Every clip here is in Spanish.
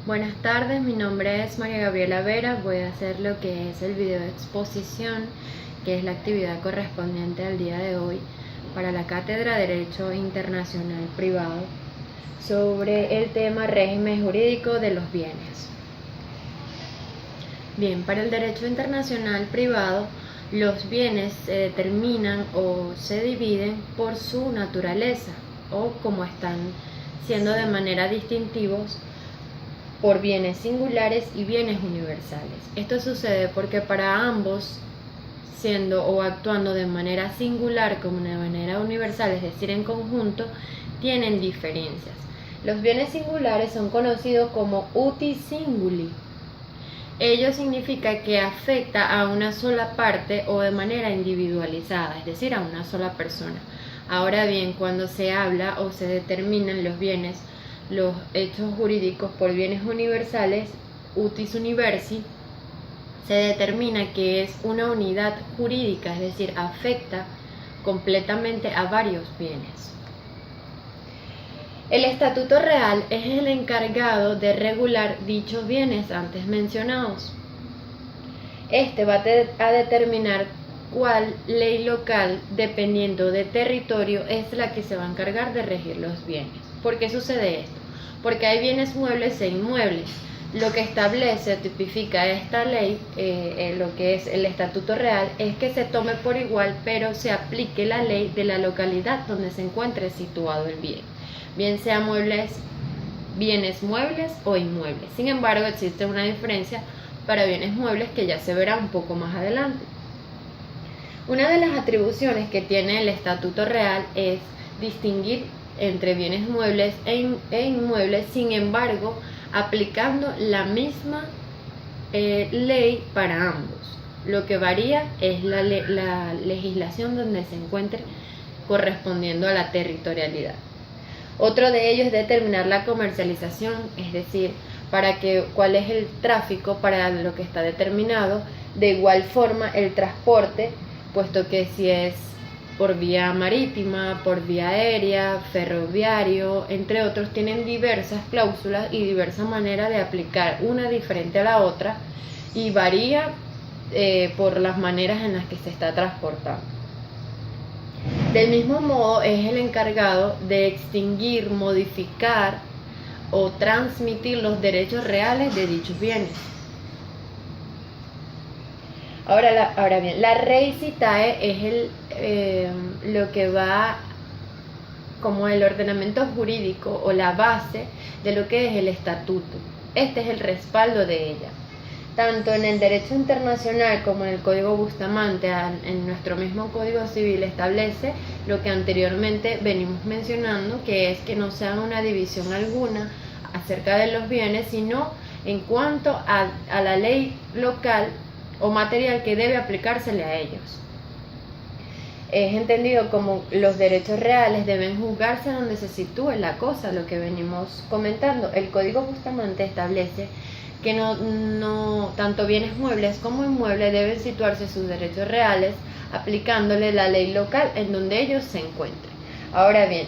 Buenas tardes, mi nombre es María Gabriela Vera. Voy a hacer lo que es el video de exposición, que es la actividad correspondiente al día de hoy para la Cátedra de Derecho Internacional Privado sobre el tema régimen jurídico de los bienes. Bien, para el derecho internacional privado, los bienes se determinan o se dividen por su naturaleza o como están siendo de manera distintivos por bienes singulares y bienes universales. Esto sucede porque para ambos, siendo o actuando de manera singular como de manera universal, es decir, en conjunto, tienen diferencias. Los bienes singulares son conocidos como uti singuli. Ello significa que afecta a una sola parte o de manera individualizada, es decir, a una sola persona. Ahora bien, cuando se habla o se determinan los hechos jurídicos por bienes universales, utis universi, se determina que es una unidad jurídica, es decir, afecta completamente a varios bienes. El estatuto real es el encargado de regular dichos bienes antes mencionados. Este va a determinar cuál ley local, dependiendo de territorio, es la que se va a encargar de regir los bienes. ¿Por qué sucede esto? Porque hay bienes muebles e inmuebles. Lo que establece o tipifica esta ley, lo que es el estatuto real, es que se tome por igual, pero se aplique la ley de la localidad donde se encuentre situado el bien, bien sea bienes muebles o inmuebles. Sin embargo, existe una diferencia para bienes muebles que ya se verá un poco más adelante. Una de las atribuciones que tiene el estatuto real es distinguir entre bienes muebles e inmuebles, sin embargo, aplicando la misma ley para ambos. Lo que varía es la legislación donde se encuentre correspondiendo a la territorialidad. Otro de ellos es determinar la comercialización, es decir, cuál es el tráfico para lo que está determinado. De igual forma, el transporte, puesto que si es por vía marítima, por vía aérea, ferroviario, entre otros, tienen diversas cláusulas y diversas maneras de aplicar, una diferente a la otra, y varía por las maneras en las que se está transportando. Del mismo modo, es el encargado de extinguir, modificar o transmitir los derechos reales de dichos bienes. Ahora bien, la Res Citae es lo que va como el ordenamiento jurídico o la base de lo que es el estatuto. Este es el respaldo de ella. Tanto en el derecho internacional como en el Código Bustamante, en nuestro mismo Código Civil, establece lo que anteriormente venimos mencionando, que es que no se haga una división alguna acerca de los bienes, sino en cuanto a la ley local o material que debe aplicársele a ellos. Es entendido como los derechos reales deben juzgarse donde se sitúe la cosa, lo que venimos comentando. El Código Bustamante establece que no tanto bienes muebles como inmuebles deben situarse sus derechos reales aplicándole la ley local en donde ellos se encuentren. Ahora bien,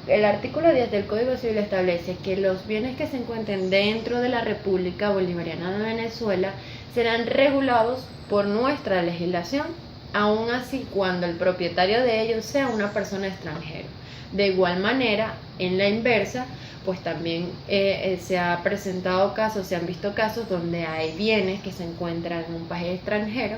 el artículo 10 del Código Civil establece que los bienes que se encuentren dentro de la República Bolivariana de Venezuela serán regulados por nuestra legislación, aun así cuando el propietario de ellos sea una persona extranjera. De igual manera, en la inversa, pues también se han visto casos donde hay bienes que se encuentran en un país extranjero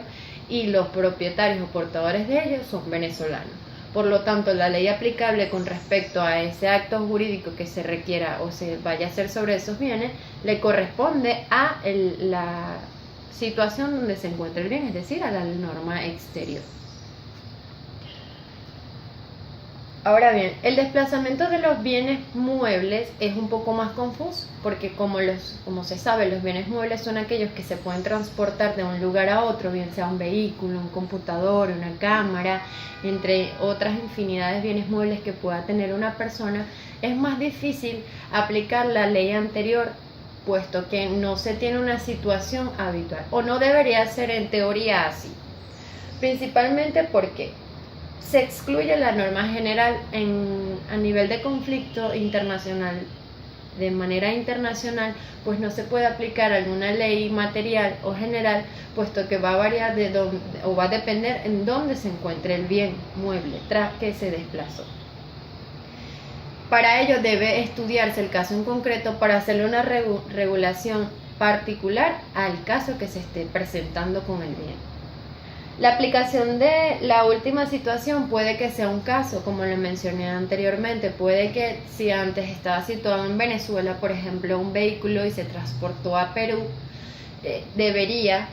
y los propietarios o portadores de ellos son venezolanos. Por lo tanto, la ley aplicable con respecto a ese acto jurídico que se requiera o se vaya a hacer sobre esos bienes, le corresponde a la situación donde se encuentra el bien, es decir, a la norma exterior. Ahora bien, el desplazamiento de los bienes muebles es un poco más confuso, porque como se sabe, los bienes muebles son aquellos que se pueden transportar de un lugar a otro, bien sea un vehículo, un computador, una cámara, entre otras infinidades de bienes muebles que pueda tener una persona. Es más difícil aplicar la ley anterior, puesto que no se tiene una situación habitual, o no debería ser en teoría así, principalmente porque se excluye la norma general a nivel de conflicto internacional de manera internacional, pues no se puede aplicar alguna ley material o general, puesto que va a variar de dónde, o va a depender en dónde se encuentre el bien mueble tras que se desplazó. Para ello debe estudiarse el caso en concreto para hacerle una regulación particular al caso que se esté presentando con el bien. La aplicación de la última situación puede que sea un caso, como lo mencioné anteriormente, puede que si antes estaba situado en Venezuela, por ejemplo, un vehículo y se transportó a Perú, debería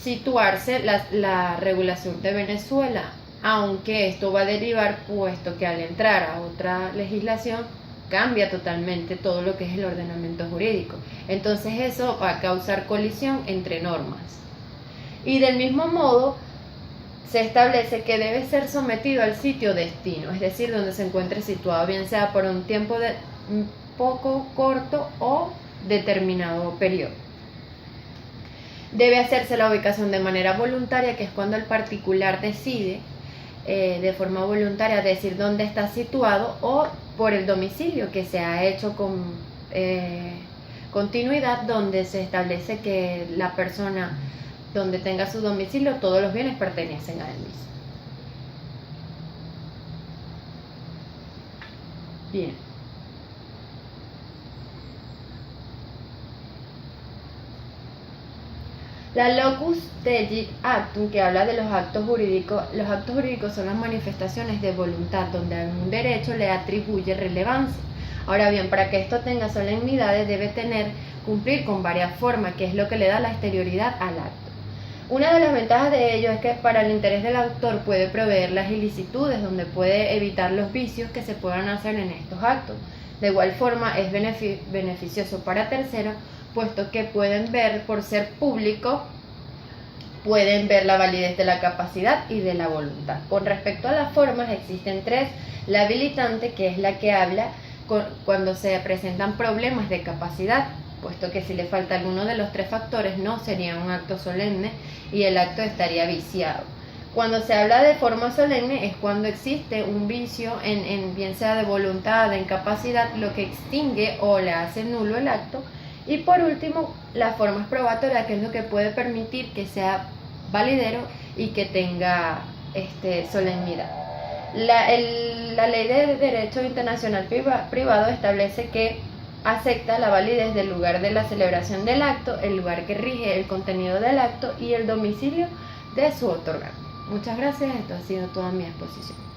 situarse la regulación de Venezuela, aunque esto va a derivar, puesto que al entrar a otra legislación cambia totalmente todo lo que es el ordenamiento jurídico. Entonces eso va a causar colisión entre normas. Y del mismo modo, se establece que debe ser sometido al sitio destino, es decir, donde se encuentre situado, bien sea por un tiempo un poco corto o determinado periodo. Debe hacerse la ubicación de manera voluntaria, que es cuando el particular decide de forma voluntaria decir dónde está situado, o por el domicilio, que se ha hecho con continuidad, donde se establece que la persona donde tenga su domicilio, todos los bienes pertenecen a él mismo. Bien. La locus tegit actum, que habla de los actos jurídicos son las manifestaciones de voluntad donde a un derecho le atribuye relevancia. Ahora bien, para que esto tenga solemnidades debe cumplir con varias formas, que es lo que le da la exterioridad al acto. Una de las ventajas de ello es que para el interés del autor puede proveer las ilicitudes, donde puede evitar los vicios que se puedan hacer en estos actos. De igual forma es beneficioso para terceros, puesto que pueden ver, por ser público, pueden ver la validez de la capacidad y de la voluntad. Con respecto a las formas, existen tres: la habilitante, que es la que habla cuando se presentan problemas de capacidad, puesto que si le falta alguno de los tres factores no sería un acto solemne y el acto estaría viciado. Cuando se habla de forma solemne es cuando existe un vicio, bien sea de voluntad, de incapacidad, lo que extingue o le hace nulo el acto. Y por último, las formas probatorias, que es lo que puede permitir que sea validero y que tenga solemnidad. La ley de derecho internacional privado establece que acepta la validez del lugar de la celebración del acto, el lugar que rige el contenido del acto y el domicilio de su otorgante. Muchas gracias, esto ha sido toda mi exposición.